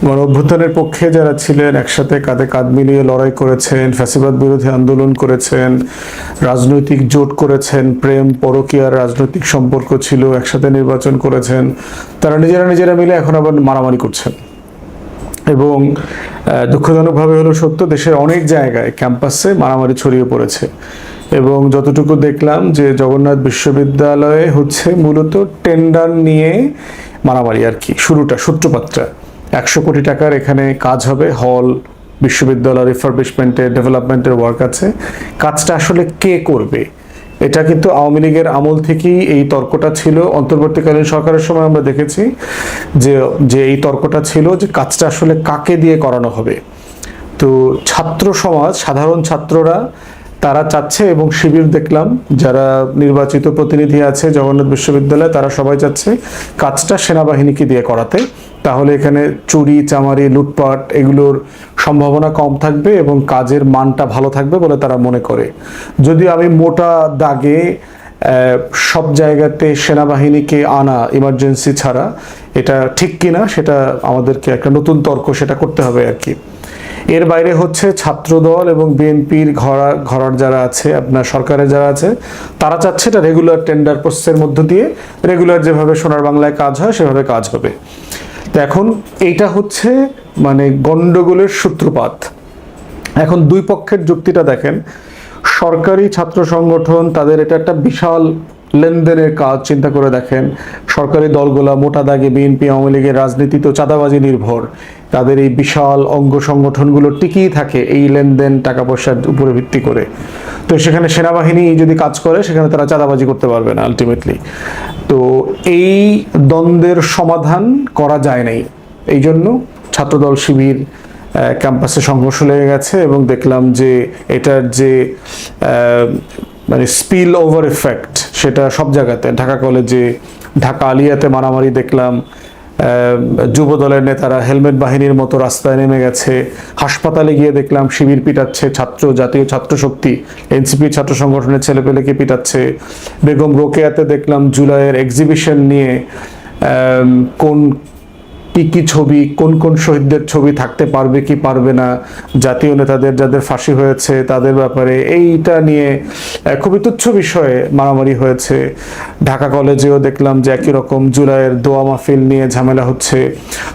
গণ অভ্যুত্থানের পক্ষে যারা ছিলেন একসাথে কাঁধে কাঁধ মিলিয়ে লড়াই করেছেন, ফ্যাসিবাদ বিরোধী আন্দোলন করেছেন, রাজনৈতিক জোট করেছেন, প্রেম পরকীয়ার রাজনৈতিক সম্পর্ক ছিল, একসাথে নির্বাচন করেছেন, তারা নিজেরা মিলে এখন আবার মারামারি করছেন। এবং দুঃখজনকভাবে হলো সত্য, দেশের অনেক জায়গায় ক্যাম্পাসে মারামারি ছড়িয়ে পড়েছে। এবং যতটুকু দেখলাম যে জগন্নাথ বিশ্ববিদ্যালয়ে হচ্ছে মূলত টেন্ডার নিয়ে মারামারি আর কি, সূত্রপাতটা 100 কোটি টাকার এখানে কাজ হবে, হল, বিশ্ববিদ্যালয় রিফারবিশমেন্টের, ডেভেলপমেন্টের ওয়ার্ক আছে। কাজটা আসলে কে করবে, এটা কিন্তু আওয়ামী লীগের আমল থেকেই এই তর্কটা ছিল। অন্তর্বর্তীকালীন সরকারের সময় আমরা দেখেছি যে এই তর্কটা ছিল যে কাজটা আসলে কাকে দিয়ে করানো হবে। তো ছাত্র সমাজ, সাধারণ ছাত্ররা তারা চাচ্ছে, এবং শিবির দেখলাম যারা নির্বাচিত প্রতিনিধি আছে জগন্নাথ বিশ্ববিদ্যালয়ে, তারা সবাই চাচ্ছে কাজটা সেনাবাহিনীকে দিয়ে করাতে। তাহলে এখানে চুরি চামারি লুটপাট এগুলোর সম্ভাবনা কম থাকবে এবং কাজের মানটা ভালো থাকবে বলে তারা মনে করে। যদি আমি মোটা দাগে সব জায়গাতে সেনাবাহিনীকে আনা ইমার্জেন্সি ছাড়া এটা ঠিক কিনা সেটা আমাদেরকে একটা নতুন তর্ক সেটা করতে হবে আর কি। এর বাইরে হচ্ছে ছাত্রদল এবং বিএনপির ঘরার যারা আছে, আপনার সরকারের যারা আছে, তারা চাচ্ছে এটা রেগুলার টেন্ডার প্রসেসের মধ্য দিয়ে রেগুলার যেভাবে সোনার বাংলায় কাজ হয় সেভাবে কাজ হবে। তো এখন এইটা হচ্ছে মানে গন্ডগোলের সূত্রপাত। এখন দুই পক্ষের যুক্তিটা দেখেন। সরকারি ছাত্র সংগঠন তাদের এটা একটা বিশাল লেনদেনের কাজ, চিন্তা করে দেখেন। সরকারি দলগুলা মোটা দাগে বিএনপি আওয়ামী লীগের রাজনীতি তো চাঁদাবাজি নির্ভর, তাদের এই বিশাল অঙ্গ সংগঠনগুলো টিকিয়ে থাকে এই লেনদেন টাকা পয়সার উপরে ভিত্তি করে। তো সেখানে সেনাবাহিনী যদি কাজ করে সেখানে তারা চাঁদাবাজি করতে পারবে না আলটিমেটলি। তো এই দ্বন্দ্বের সমাধান করা যায় নাই, এই জন্য ছাত্রদল শিবির ক্যাম্পাসে সংঘর্ষ লেগে গেছে। এবং দেখলাম যে এটার যে মানে স্পিল ওভার এফেক্ট সেটা সব জায়গাতে, ঢাকা কলেজে, ঢাকা আলিয়াতে মারামারি দেখলাম, যুব দলের নেতারা হেলমেট বাহিনীর মতো রাস্তায় নেমে গেছে, হাসপাতালে গিয়ে দেখলাম শিবির পিটাচ্ছে, জাতীয় ছাত্র শক্তি এনসিপি ছাত্র সংগঠনের ছেলেপেলেকে পিটাচ্ছে। বেগম রোকেয়াতে দেখলাম জুলাইয়ের এক্সিবিশন নিয়ে কোন কি ছবি, কোন শহীদদের ছবি থাকতে পারবে কি পারবে না, জাতীয় নেতাদের যাদের ফাঁসি হয়েছে তাদের ব্যাপারে এইটা নিয়ে খুবই তুচ্ছ বিষয়ে মারামারি হয়েছে। ঢাকা কলেজেও দেখলাম যে একই রকম জুলাইয়ের দোয়া মাহফিল নিয়ে ঝামেলা হচ্ছে।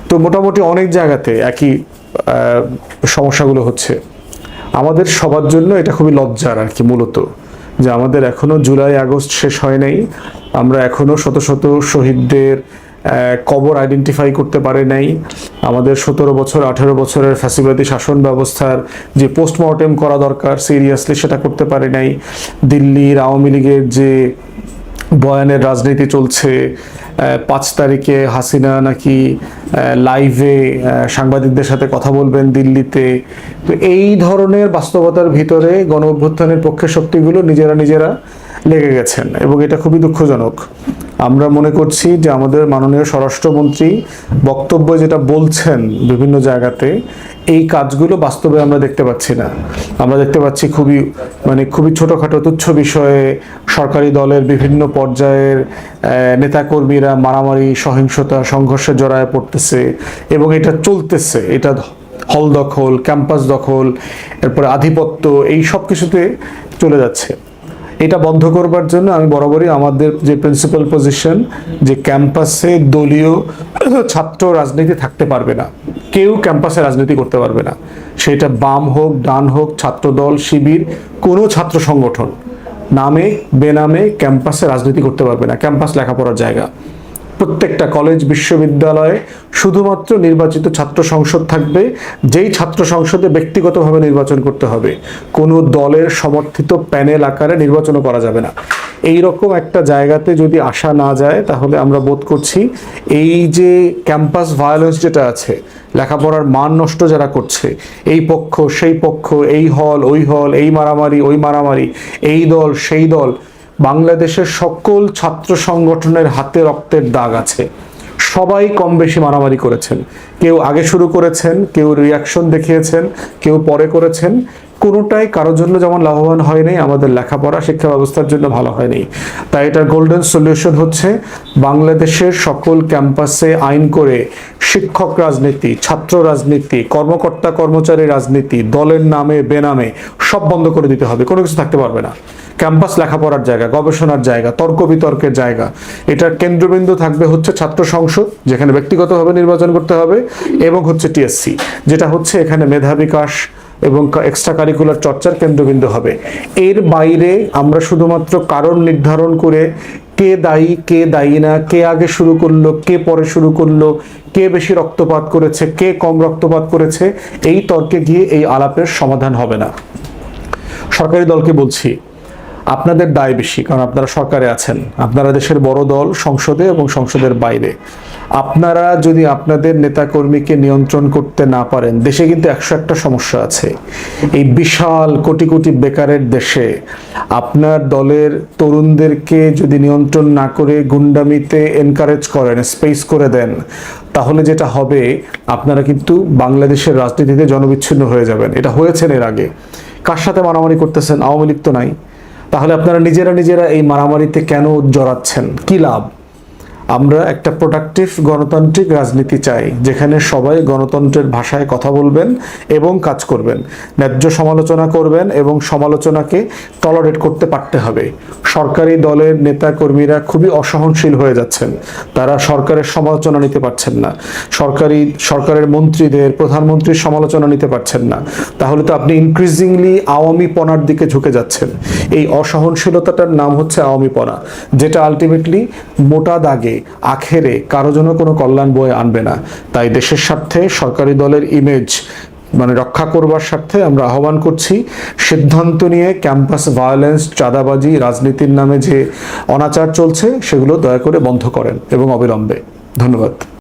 তো মোটামুটি অনেক জায়গাতে একই সমস্যাগুলো হচ্ছে। আমাদের সবার জন্য এটা খুবই লজ্জার আর কি, মূলত যে আমাদের এখনো জুলাই আগস্ট শেষ হয় নাই, আমরা এখনো শত শত শহীদদের কবর আইডেন্টিফাই করতে পারে নাই। আমাদের 17 বছর 18 বছরের ফ্যাসিবাদী শাসন ব্যবস্থার যে পোস্টমর্টেম করা দরকার সিরিয়াসলি সেটা করতে পারে নাই। দিল্লির আওয়ামী লীগের যে বয়ানের রাজনীতি চলছে, 5 তারিখে হাসিনা নাকি লাইভে সাংবাদিকদের সাথে কথা বলবেন দিল্লিতে। তো এই ধরনের বাস্তবতার ভিতরে গণ অভ্যুত্থানের পক্ষের শক্তিগুলো নিজেরা লেগে গেছেন এবং এটা খুবই দুঃখজনক। আমরা মনে করছি যে আমাদের মাননীয় স্বরাষ্ট্রমন্ত্রী বক্তব্য যেটা বলছেন বিভিন্ন জায়গাতে, এই কাজগুলো বাস্তবে আমরা দেখতে পাচ্ছি না। আমরা দেখতে পাচ্ছি খুবই ছোটোখাটো তুচ্ছ বিষয়ে সরকারি দলের বিভিন্ন পর্যায়ের নেতাকর্মীরা মারামারি, সহিংসতা, সংঘর্ষে জড়ায় পড়তেছে এবং এটা চলতেছে। এটা হল দখল, ক্যাম্পাস দখল, এরপরে আধিপত্য, এই সব কিছুতে চলে যাচ্ছে। এটা বন্ধ করবার জন্য আমি বরাবরই আমাদের যে প্রিন্সিপাল পজিশন, যে ক্যাম্পাসে দলীয় ছাত্র রাজনীতি থাকতে পারবে না, কেউ ক্যাম্পাসে রাজনীতি করতে পারবে না। সেটা বাম হোক, ডান হোক, ছাত্রদল, শিবির, কোনো ছাত্র সংগঠন নামে বেনামে ক্যাম্পাসে রাজনীতি করতে পারবে না। ক্যাম্পাস লেখাপড়ার জায়গা। প্রত্যেকটা কলেজ বিশ্ববিদ্যালয়ে শুধুমাত্র নির্বাচিত ছাত্র সংসদ থাকবে, যেই ছাত্র সংসদে ব্যক্তিগতভাবে নির্বাচন করতে হবে, কোনো দলের সমর্থিত প্যানেল আকারে নির্বাচনও করা যাবে না। এই রকম একটা জায়গাতে যদি আসা না যায় তাহলে আমরা বোধ করছি এই যে ক্যাম্পাস ভায়োলেন্স যেটা আছে, লেখাপড়ার মান নষ্ট যারা করছে, এই পক্ষ সেই পক্ষ, এই হল ওই হল, এই মারামারি ওই মারামারি, এই দল সেই দল, বাংলাদেশের সকল ছাত্র সংগঠনের হাতে রক্তের দাগ আছে। সবাই কম বেশি মারামারি করেছেন, কেউ আগে শুরু করেছেন, কেউ রিয়াকশন দেখিয়েছেন, কেউ পরে করেছেন। কোনোটাই কারোর জন্য যেমন লাভবান হয়নি, আমাদের লেখাপড়া শিক্ষা ব্যবস্থার জন্য ভালো হয়নি। তাই এটার গোল্ডেন সলিউশন হচ্ছে বাংলাদেশের সকল ক্যাম্পাসে আইন করে শিক্ষক রাজনীতি, ছাত্র রাজনীতি, কর্মকর্তা কর্মচারী রাজনীতি, দলের নামে বেনামে সব বন্ধ করে দিতে হবে। কোনো কিছু থাকতে পারবে না। ক্যাম্পাস লেখাপড়ার জায়গা, গবেষণার জায়গা, তর্ক বিতর্কের জায়গা। এটার কেন্দ্রবিন্দু থাকবে হচ্ছে ছাত্র সংসদ, যেখানে ব্যক্তিগতভাবে নির্বাচন করতে হবে, এবং হচ্ছে টিএসসি, যেটা হচ্ছে এখানে মেধা বিকাশ এবং এক্সট্রা কারিকুলার চর্চার কেন্দ্রবিন্দু হবে। এর বাইরে আমরা শুধুমাত্র কারণ নির্ধারণ করে কে দায়ী কে দায়ী না, কে আগে শুরু করলো কে পরে শুরু করলো, কে বেশি রক্তপাত করেছে কে কম রক্তপাত করেছে, এই তর্কে গিয়ে এই আলাপের সমাধান হবে না। সরকারি দলকে বলছি, আপনাদের দায় বেশি, কারণ আপনারা সরকারে আছেন, আপনারা দেশের বড় দল সংসদে এবং সংসদের বাইরে। আপনারা যদি আপনাদের নেতাকর্মীকে নিয়ন্ত্রণ করতে না পারেন, দেশে কিন্তু 101টা সমস্যা আছে। এই বিশাল কোটি কোটি বেকারের দেশে আপনার দলের তরুণদেরকে যদি নিয়ন্ত্রণ না করে গুন্ডামিতে এনকারেজ করেন, স্পেস করে দেন, তাহলে যেটা হবে, আপনারা কিন্তু বাংলাদেশের রাজনীতিতে জনবিচ্ছিন্ন হয়ে যাবেন। এটা হয়েছেন এর আগে। কার সাথে মারামারি করতেছেন? আওয়ামী লীগ তো নাই। তাহলে আপনারা নিজেরা এই মারামারিতে কেন জড়াচ্ছেন? কি লাভ? আমরা একটা প্রোডাক্টিভ গণতান্ত্রিক রাজনীতি চাই, যেখানে সবাই গণতন্ত্রের ভাষায় কথা বলবেন এবং কাজ করবেন, ন্যায্য সমালোচনা করবেন এবং সমালোচনাকে টলারেট করতে পারতে হবে। সরকারি দলের নেতা কর্মীরা খুবই অসহনশীল হয়ে যাচ্ছেন, তারা সরকারের সমালোচনা নিতে পারছেন না, সরকারের মন্ত্রীদের, প্রধানমন্ত্রীর সমালোচনা নিতে পারছেন না। তাহলে তো আপনি ইনক্রিজিংলি আওয়ামী পনার দিকে ঝুঁকে যাচ্ছেন। এই অসহনশীলতাটার নাম হচ্ছে আওয়ামী পনা, যেটা আলটিমেটলি মোটা দাগে আখেরে কারো জন্য কোনো কল্যাণ বয়ে আনবে না। তাই দেশের স্বার্থে সরকারি দলের ইমেজ রক্ষা করবার স্বার্থে আমরা আহ্বান করছি, সিদ্ধান্ত নিয়ে ক্যাম্পাস ভায়োলেন্স, চাঁদাবাজি, রাজনীতির নামে যে অনাচার চলছে সেগুলো দয়া করে বন্ধ করেন এবং অবিলম্বে। ধন্যবাদ।